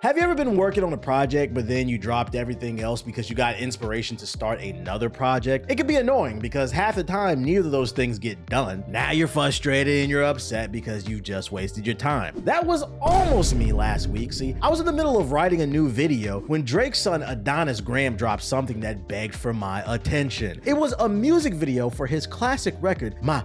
Have you ever been working on a project, but then you dropped everything else because you got inspiration to start another project? It can be annoying because half the time, neither of those things get done. Now you're frustrated and you're upset because you just wasted your time. That was almost me last week. See, I was in the middle of writing a new video when Drake's son Adonis Graham dropped something that begged for my attention. It was a music video for his classic record, My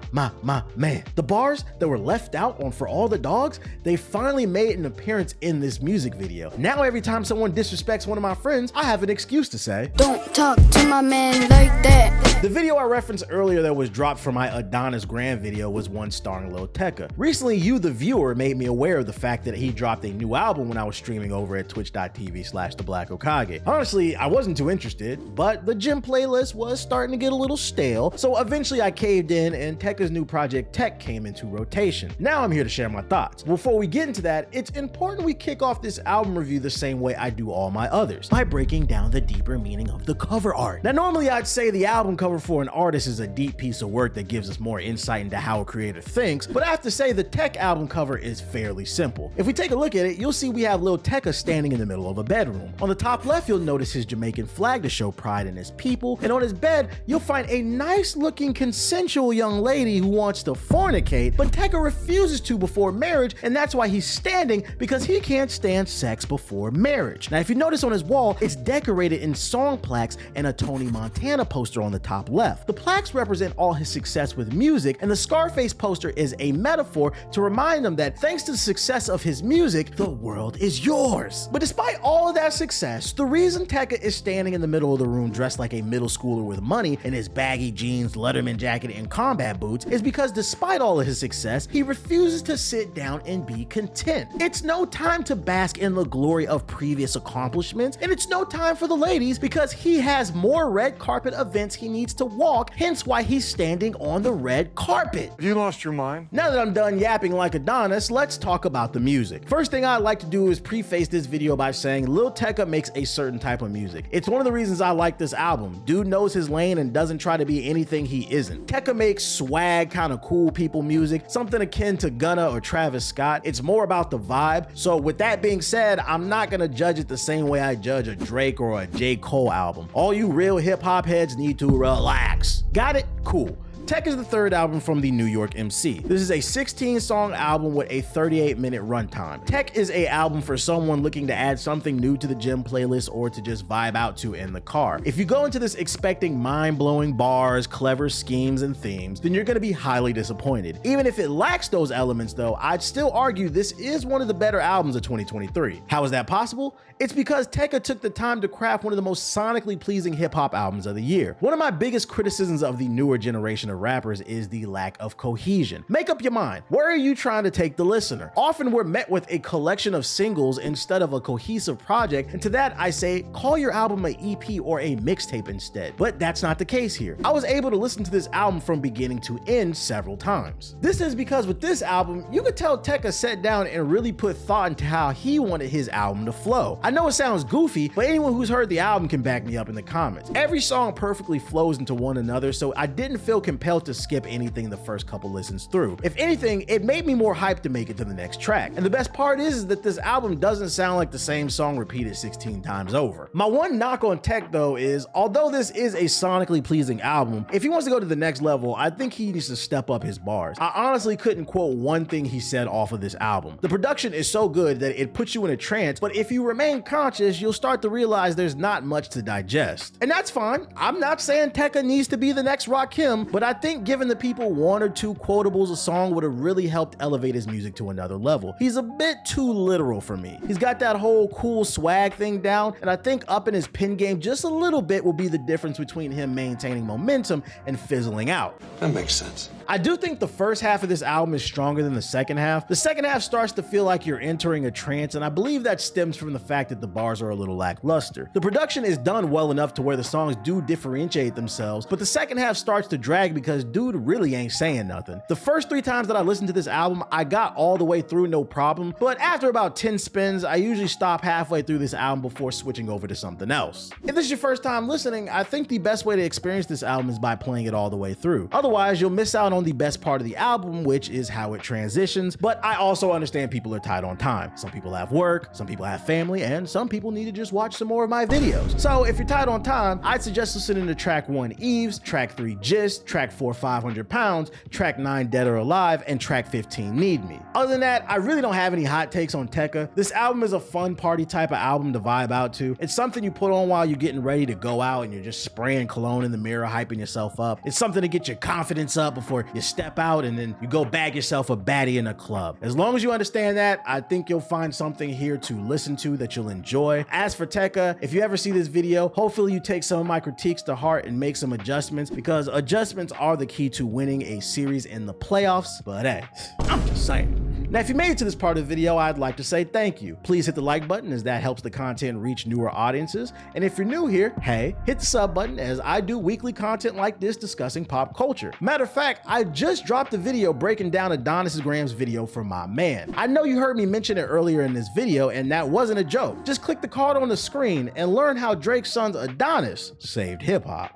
Man. The bars that were left out on For All the Dogs, they finally made an appearance in this music video. Now every time someone disrespects one of my friends, I have an excuse to say, "Don't talk to my man like that." The video I referenced earlier that was dropped from my Adonis Graham video was one starring Lil Tecca. Recently, you, the viewer, made me aware of the fact that he dropped a new album when I was streaming over at twitch.tv/TheBlackHokage. Honestly, I wasn't too interested, but the gym playlist was starting to get a little stale, so eventually I caved in and Tecca's new project Tech came into rotation. Now I'm here to share my thoughts. Before we get into that, it's important we kick off this album review the same way I do all my others, by breaking down the deeper meaning of the cover art. Now normally I'd say the album cover for an artist is a deep piece of work that gives us more insight into how a creator thinks, but I have to say the Tech album cover is fairly simple. If we take a look at it, you'll see we have Lil Tecca standing in the middle of a bedroom. On the top left, you'll notice his Jamaican flag to show pride in his people, and on his bed, you'll find a nice looking consensual young lady who wants to fornicate, but Tecca refuses to before marriage, and that's why he's standing, because he can't stand sex before marriage. Now if you notice on his wall, it's decorated in song plaques and a Tony Montana poster on the top left. The plaques represent all his success with music, and the Scarface poster is a metaphor to remind him that thanks to the success of his music, the world is yours. But despite all of that success, the reason Tecca is standing in the middle of the room dressed like a middle schooler with money in his baggy jeans, Letterman jacket, and combat boots is because despite all of his success, he refuses to sit down and be content. It's no time to bask in the glory of previous accomplishments, and it's no time for the ladies because he has more red carpet events he needs to walk, hence why he's standing on the red carpet. Have you lost your mind? Now that I'm done yapping like Adonis, let's talk about the music. First thing I'd like to do is preface this video by saying Lil Tecca makes a certain type of music. It's one of the reasons I like this album. Dude knows his lane and doesn't try to be anything he isn't. Tecca makes swag, kind of cool people music, something akin to Gunna or Travis Scott. It's more about the vibe. So with that being said, I'm not gonna judge it the same way I judge a Drake or a J. Cole album. All you real hip hop heads need to relax. Got it? Cool. Tech is the third album from the New York MC. This is a 16-song album with a 38-minute runtime. Tech is an album for someone looking to add something new to the gym playlist or to just vibe out to in the car. If you go into this expecting mind-blowing bars, clever schemes, and themes, then you're gonna be highly disappointed. Even if it lacks those elements though, I'd still argue this is one of the better albums of 2023. How is that possible? It's because Tecca took the time to craft one of the most sonically pleasing hip-hop albums of the year. One of my biggest criticisms of the newer generation of rappers is the lack of cohesion. Make up your mind. Where are you trying to take the listener? Often we're met with a collection of singles instead of a cohesive project, and to that I say, call your album an EP or a mixtape instead. But that's not the case here. I was able to listen to this album from beginning to end several times. This is because with this album, you could tell Tecca sat down and really put thought into how he wanted his album to flow. I know it sounds goofy, but anyone who's heard the album can back me up in the comments. Every song perfectly flows into one another, so I didn't feel compelled to skip anything the first couple listens through. If anything, it made me more hyped to make it to the next track. And the best part is that this album doesn't sound like the same song repeated 16 times over. My one knock on Tech though is, although this is a sonically pleasing album, if he wants to go to the next level, I think he needs to step up his bars. I honestly couldn't quote one thing he said off of this album. The production is so good that it puts you in a trance, but if you remain conscious, you'll start to realize there's not much to digest. And that's fine. I'm not saying Tecca needs to be the next Rakim, but I think giving the people one or two quotables a song would have really helped elevate his music to another level. He's a bit too literal for me. He's got that whole cool swag thing down, and I think upping his pen game just a little bit will be the difference between him maintaining momentum and fizzling out. That makes sense. I do think the first half of this album is stronger than the second half. The second half starts to feel like you're entering a trance, and I believe that stems from the fact that the bars are a little lackluster. The production is done well enough to where the songs do differentiate themselves, but the second half starts to drag because dude really ain't saying nothing. The first 3 times that I listened to this album, I got all the way through no problem, but after about 10 spins, I usually stop halfway through this album before switching over to something else. If this is your first time listening, I think the best way to experience this album is by playing it all the way through. Otherwise, you'll miss out out on the best part of the album, which is how it transitions, but I also understand people are tight on time. Some people have work, some people have family, and some people need to just watch some more of my videos. So if you're tight on time, I'd suggest listening to track 1 Yves, track 3 Gist, track 4 500 Pounds, track 9 Dead or Alive, and track 15 Need Me. Other than that, I really don't have any hot takes on Tecca. This album is a fun party type of album to vibe out to. It's something you put on while you're getting ready to go out and you're just spraying cologne in the mirror, hyping yourself up. It's something to get your confidence up before you step out and then you go bag yourself a baddie in a club. As long as you understand that, I think you'll find something here to listen to that you'll enjoy. As for Tecca, if you ever see this video, hopefully you take some of my critiques to heart and make some adjustments, because adjustments are the key to winning a series in the playoffs. But hey, I'm just saying. Now, if you made it to this part of the video, I'd like to say thank you. Please hit the like button, as that helps the content reach newer audiences. And if you're new here, hey, hit the sub button, as I do weekly content like this discussing pop culture. Matter of fact, I just dropped a video breaking down Adonis Graham's video for my man. I know you heard me mention it earlier in this video, and that wasn't a joke. Just click the card on the screen and learn how Drake's son's Adonis saved hip hop.